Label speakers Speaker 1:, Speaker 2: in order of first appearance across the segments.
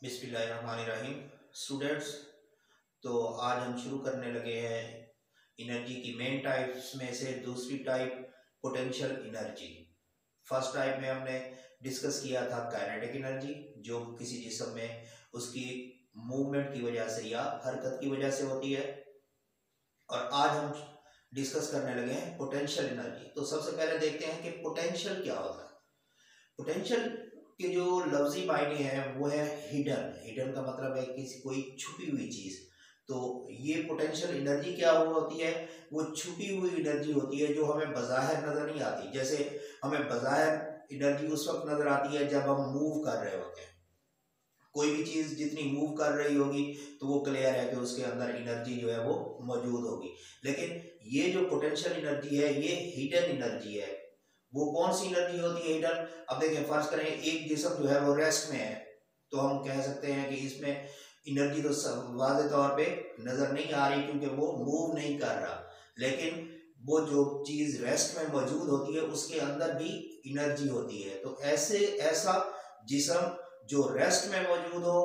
Speaker 1: बिस्मिल्लाहिर्रहमानिर्रहीम। स्टूडेंट्स, तो आज हम शुरू करने लगे हैं एनर्जी की मेन टाइप्स में से दूसरी type potential energy. First type में हमने डिस्कस किया था काइनेटिक एनर्जी, जो किसी जिस्म में उसकी मूवमेंट की वजह से या हरकत की वजह से होती है। और आज हम डिस्कस करने लगे हैं पोटेंशियल एनर्जी। तो सबसे पहले देखते हैं कि पोटेंशियल क्या होता है। पोटेंशियल के जो लफ्जी मायने हैं वो है हिडन। हिडन का मतलब है किसी कोई छुपी हुई चीज। तो ये पोटेंशियल एनर्जी क्या होती है, वो छुपी हुई एनर्जी होती है जो हमें बज़ाहिर नजर नहीं आती। जैसे हमें बज़ाहिर एनर्जी उस वक्त नजर आती है जब हम मूव कर रहे होते हैं। कोई भी चीज जितनी मूव कर रही होगी तो वो क्लियर है कि उसके अंदर एनर्जी जो है वो मौजूद होगी। लेकिन ये जो पोटेंशियल एनर्जी है ये हिडन एनर्जी है। वो कौन सी एनर्जी होती है हिडन? अब देखिए, फर्ज करें एक जिस्म जो है वो रेस्ट में है, तो हम कह सकते हैं कि इसमें एनर्जी तो वाज़ेह तौर पे नजर नहीं आ रही क्योंकि वो मूव नहीं कर रहा। लेकिन वो जो चीज रेस्ट में मौजूद होती है उसके अंदर भी एनर्जी होती है। तो ऐसा जिस्म जो रेस्ट में मौजूद हो,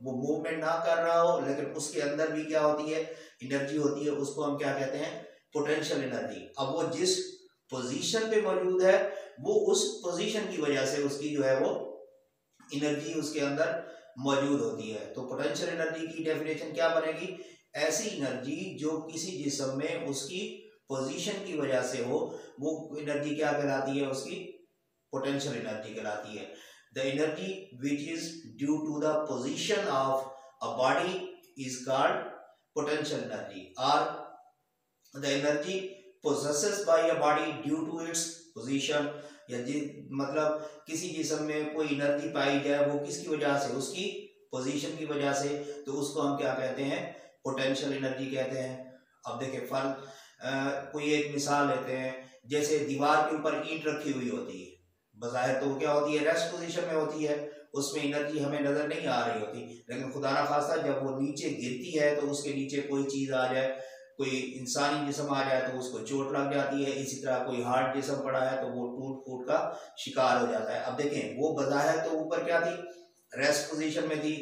Speaker 1: वो मूवमेंट ना कर रहा हो, लेकिन उसके अंदर भी क्या होती है, एनर्जी होती है, उसको हम क्या कहते हैं, पोटेंशियल एनर्जी। अब वो जिस पोजीशन पे मौजूद है वो उस पोजीशन की वजह से उसकी जो है वो एनर्जी उसके अंदर मौजूद होती है। तो पोटेंशियल एनर्जी की डेफिनेशन क्या बनेगी? ऐसी एनर्जी जो किसी जिस्म में उसकी पोजीशन की वजह से हो, वो एनर्जी क्या कहलाती है, उसकी पोटेंशियल एनर्जी कहलाती है। The energy which is due to the position of a body is called potential energy. और the energy possessed by a body due to its position, या मतलब किसी जिस्म में कोई एनर्जी पाई जाए वो किसकी वजह से, उसकी पोजीशन की वजह से, तो उसको हम क्या कहते हैं, पोटेंशियल एनर्जी कहते हैं। अब देखिए कोई एक मिसाल लेते हैं। जैसे दीवार के ऊपर ईंट रखी हुई होती है, बज़ाहिर तो क्या होती है, रेस्ट पोजीशन में होती है, उसमें एनर्जी हमें नजर नहीं आ रही होती। लेकिन खुदा ना खास्ता जब वो नीचे गिरती है तो उसके नीचे कोई चीज आ जाए, कोई इंसानी जिस्म आ जाए तो उसको चोट लग जाती है। इसी तरह कोई हार्ड जिस्म पड़ा है तो वो टूट फूट का शिकार हो जाता है। अब देखें, वो बज़ाहिर तो ऊपर क्या थी, रेस्ट पोजीशन में थी,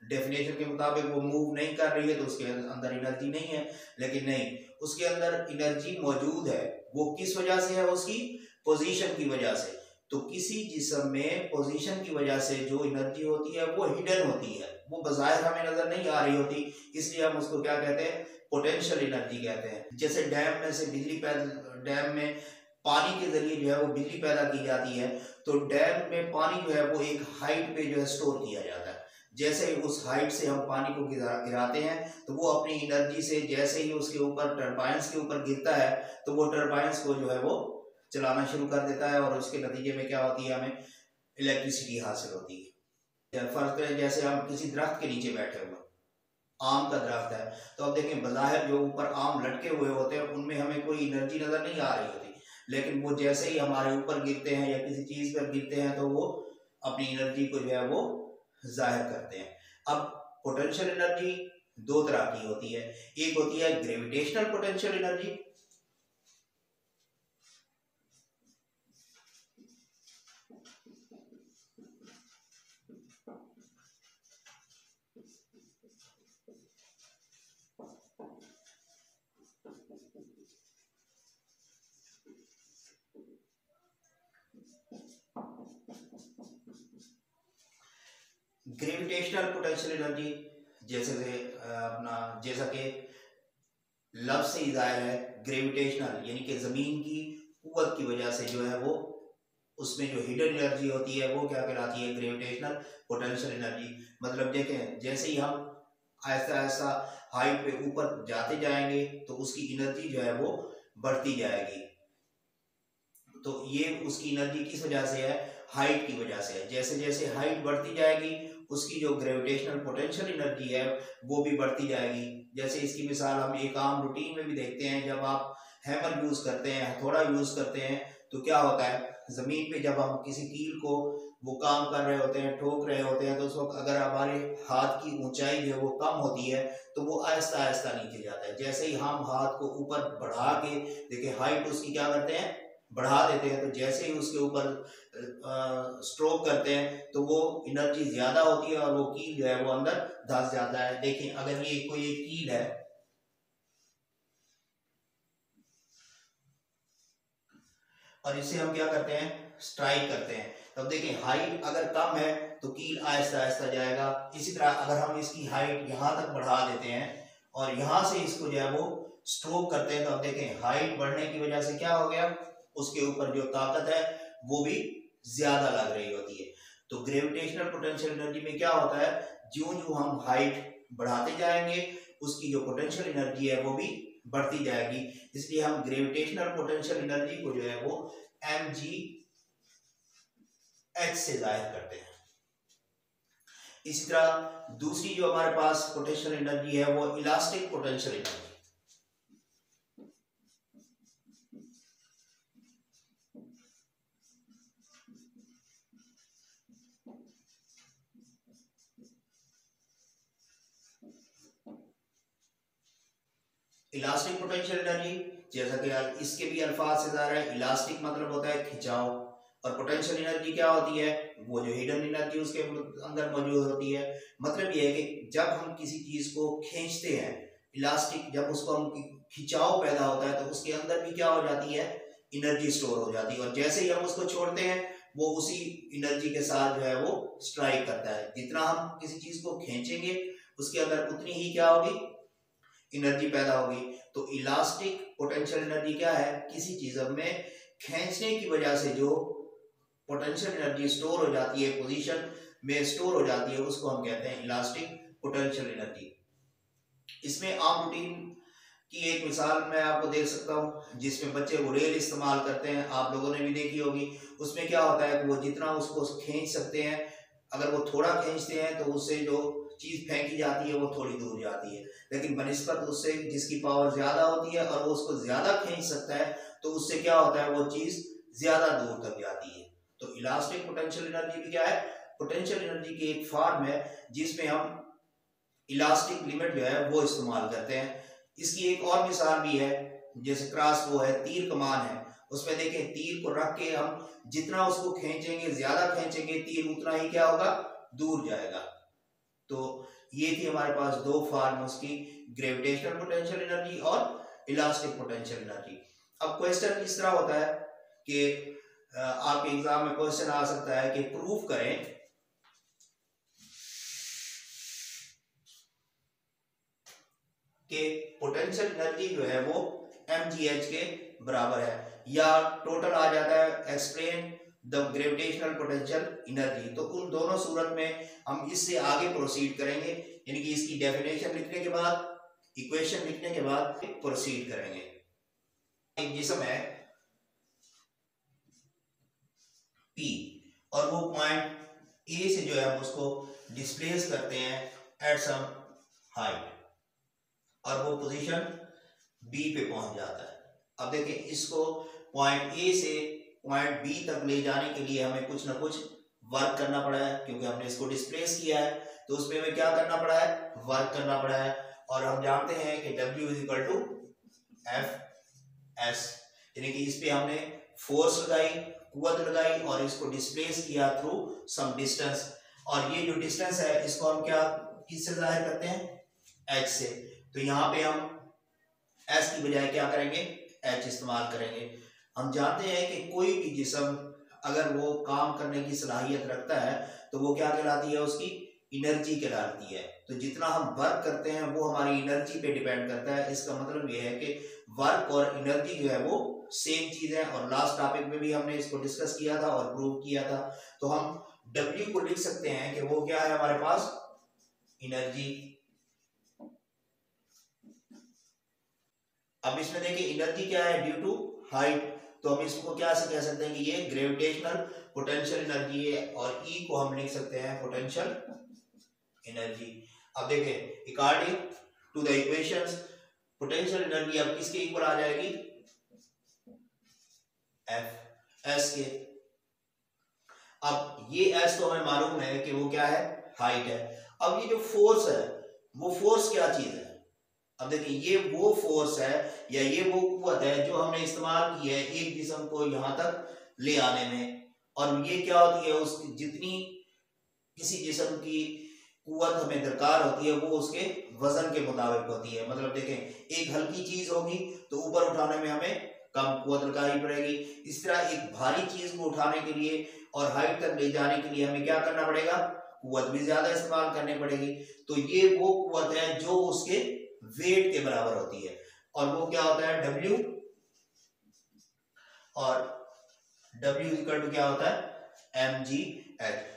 Speaker 1: डेफिनेशन के मुताबिक वो मूव नहीं कर रही है तो उसके अंदर एनर्जी नहीं है। लेकिन नहीं, उसके अंदर एनर्जी मौजूद है। वो किस वजह से है, उसकी पोजीशन की वजह से। तो किसी जिस्म में पोजीशन की वजह से जो एनर्जी होती है वो हिडन होती है, वो बज़ाहिर हमें नजर नहीं आ रही होती, इसलिए हम उसको क्या कहते हैं, पोटेंशियल एनर्जी कहते हैं। जैसे डैम में से डैम में पानी के जरिए जो है वो बिजली पैदा की जाती है, तो डैम में पानी जो है वो एक हाइट पे जो है स्टोर किया जाता है। जैसे ही उस हाइट से हम पानी को गिराते हैं तो वो अपनी एनर्जी से जैसे ही उसके ऊपर टर्बाइंस के ऊपर गिरता है तो वो टर्बाइंस को जो है वो चलाना शुरू कर देता है, और उसके नतीजे में क्या होती है, हमें इलेक्ट्रिसिटी हासिल होती है। फर्ज करें जैसे हम किसी दरख्त के नीचे बैठे हुए, आम का दरख्त है, तो अब देखें बज़ाहिर जो ऊपर आम लटके हुए होते हैं उनमें हमें कोई एनर्जी नजर नहीं आ रही होती। लेकिन वो जैसे ही हमारे ऊपर गिरते हैं या किसी चीज पर गिरते हैं तो वो अपनी एनर्जी को जो है वो जाहिर करते हैं। अब पोटेंशियल एनर्जी दो तरह की होती है। एक होती है gravitational potential energy, gravitational potential energy जैसा कि लफ्ज से ही जाहिर है, ग्रेविटेशनल यानी कि जमीन की कुव्वत की वजह से जो है वो उसमें जो हिडन एनर्जी होती है वो क्या कहलाती है, ग्रेविटेशनल पोटेंशियल एनर्जी। मतलब देखें, जैसे ही हम ऐसा ऐसा हाइट पे ऊपर जाते जाएंगे तो उसकी एनर्जी जो है वो बढ़ती जाएगी। तो ये उसकी एनर्जी किस वजह से है, हाइट की वजह से है। जैसे जैसे हाइट बढ़ती जाएगी उसकी जो ग्रेविटेशनल पोटेंशियल एनर्जी है वो भी बढ़ती जाएगी। जैसे इसकी मिसाल हम एक आम रूटीन में भी देखते हैं, जब आप हैमर यूज करते हैं, हथौड़ा यूज करते हैं, तो क्या होता है, जमीन पे जब हम किसी कील को वो काम कर रहे होते हैं, ठोक रहे होते हैं, तो उस वक्त अगर हमारे हाथ की ऊंचाई जो है वो कम होती है तो वो आहिस्ता आहिस्ता नीचे जाता है। जैसे ही हम हाथ को ऊपर बढ़ा के देखिए, हाइट उसकी क्या करते हैं, बढ़ा देते हैं, तो जैसे ही उसके ऊपर स्ट्रोक करते हैं तो वो एनर्जी ज्यादा होती है और वो कील जो है वो अंदर धंस जाता है। देखिए अगर ये कोई एक कील है और इसे हम क्या करते हैं, स्ट्राइक करते हैं, तब देखिए हाइट अगर कम है तो कील आहिस्ता आहिस्ता जाएगा। इसी तरह अगर हम इसकी हाइट यहाँ तक बढ़ा देते हैं और यहाँ से इसको जो है वो स्ट्रोक करते हैं, तो अब देखें हाइट बढ़ने की वजह से क्या हो गया, उसके ऊपर जो ताकत है वो भी ज्यादा लग रही होती है। तो ग्रेविटेशनल पोटेंशियल एनर्जी में क्या होता है, ज्यों ज्यों हम हाइट बढ़ाते जाएंगे उसकी जो पोटेंशियल एनर्जी है वो भी बढ़ती जाएगी। इसलिए हम ग्रेविटेशनल पोटेंशियल एनर्जी को जो है वो mgh से जाहिर करते हैं। इसी तरह दूसरी जो हमारे पास पोटेंशियल एनर्जी है वो elastic potential energy. Elastic potential energy, जैसा कि इसके भी अल्फाज से ज़ाहिर है, इलास्टिक मतलब होता है खिंचाव, और पोटेंशियल एनर्जी क्या होती है, वो जो हिडन एनर्जी उसके अंदर मौजूद होती है। मतलब ये है कि जब हम किसी चीज को खींचते हैं, इलास्टिक जब उसको हम खिंचाव पैदा होता है तो उसके अंदर भी क्या हो जाती है, एनर्जी स्टोर हो जाती है, और जैसे ही हम उसको छोड़ते हैं वो उसी एनर्जी के साथ जो है वो स्ट्राइक करता है। जितना हम किसी चीज को खींचेंगे उसके अंदर उतनी ही क्या होगी, एनर्जी पैदा होगी। तो इलास्टिक पोटेंशियल एनर्जी क्या है, किसी चीज में खींचने की वजह से जो पोटेंशियल एनर्जी स्टोर हो जाती है, पोजीशन में स्टोर हो जाती है, उसको हम कहते हैं इलास्टिक पोटेंशियल एनर्जी। इसमें आम रूटीन की एक मिसाल मैं आपको दे सकता हूँ, जिसमें बच्चे वो रेल इस्तेमाल करते हैं, आप लोगों ने भी देखी होगी। उसमें क्या होता है कि वो जितना उसको खींच सकते हैं, अगर वो थोड़ा खींचते हैं तो उससे जो चीज फेंकी जाती है वो थोड़ी दूर जाती है, लेकिन बनिस्बत उससे जिसकी पावर ज्यादा होती है और वो उसको ज्यादा खींच सकता है तो उससे क्या होता है, वो चीज ज्यादा दूर तक जाती है। तो इलास्टिक पोटेंशियल एनर्जी भी क्या है, पोटेंशियल एनर्जी की एक फॉर्म है जिसमें हम इलास्टिक लिमिट जो है वो इस्तेमाल करते हैं। इसकी एक और मिसाल भी है, जैसे क्रॉस वो है, तीर कमान है, उसमें देखें तीर को रख के हम जितना उसको खींचेंगे, ज्यादा खींचेंगे, तीर उतना ही क्या होगा, दूर जाएगा। तो ये थी हमारे पास दो फॉर्म उसकी, ग्रेविटेशनल पोटेंशियल एनर्जी और इलास्टिक पोटेंशियल एनर्जी। अब क्वेश्चन इस तरह होता है कि आपके एग्जाम में क्वेश्चन आ सकता है कि प्रूफ करें कि पोटेंशियल एनर्जी जो है वो mgh के बराबर है, या टोटल आ जाता है explain the gravitational potential energy. तो उन दोनों सूरत में हम इससे आगे प्रोसीड करेंगे, यानी कि इसकी डेफिनेशन लिखने के बाद, इक्वेशन लिखने के बाद प्रोसीड करेंगे। एक जिस्म है P और वो पॉइंट A से जो है हम उसको डिस्प्लेस करते हैं एट सम हाइट, और वो पोजीशन B पे पहुंच जाता है। अब देखिए इसको पॉइंट A से पॉइंट B तक ले जाने के लिए हमें कुछ ना कुछ वर्क करना पड़ा है, क्योंकि हमने इसको डिस्प्लेस किया है, तो उसमें हमें क्या करना पड़ा है, वर्क करना पड़ा है। और हम जानते हैं कि W = F(s), यानी कि इस पे हमने फोर्स लगाई, कुव्वत लगाई और इसको डिस्प्लेस किया थ्रू सम डिस्टेंस, और ये जो डिस्टेंस है इसको हम क्या, किससे जाहिर करते हैं, h से। तो यहाँ पे हम s की बजाय क्या करेंगे, h इस्तेमाल करेंगे। हम जानते हैं कि कोई भी जिस्म अगर वो काम करने की सलाहियत रखता है तो वो क्या कहलाती है, उसकी एनर्जी कहलाती है। तो जितना हम वर्क करते हैं वो हमारी एनर्जी पे डिपेंड करता है। इसका मतलब ये है कि वर्क और एनर्जी जो है वो सेम चीज है, और लास्ट टॉपिक में भी हमने इसको डिस्कस किया था और प्रूव किया था। तो हम W को लिख सकते हैं कि वो क्या है हमारे पास, एनर्जी। अब इसमें देखिए एनर्जी क्या है, ड्यू टू हाइट, तो हम इसको क्या से कह सकते हैं कि ये ग्रेविटेशनल पोटेंशियल एनर्जी है, और E को हम लिख सकते हैं पोटेंशियल एनर्जी। अब देखें according to the equations potential energy अब किसके इक्वल आ जाएगी, F(s) के। अब ये S तो हमें मालूम है कि वो क्या है, हाइट है। अब ये जो फोर्स है वो फोर्स क्या चीज है, अब देखिए ये वो फोर्स है या ये वो कुव्वत है जो हमने इस्तेमाल की है एक जिस्म को यहां तक ले आने में, और ये क्या होती है, उस जितनी किसी जिस्म की कुव्वत हमें दरकार होती है वो उसके वजन के मुताबिक होती है। मतलब देखें एक हल्की चीज होगी तो ऊपर उठाने में हमें कम कुव्वत लगानी पड़ेगी, इस तरह एक भारी चीज को उठाने के लिए और हाइट तक ले जाने के लिए हमें क्या करना पड़ेगा, कुव्वत भी ज्यादा इस्तेमाल करनी पड़ेगी। तो ये वो कुव्वत है जो उसके वेट के बराबर होती है, और वो क्या होता है W, और W इक्वल टू क्या होता है mgh।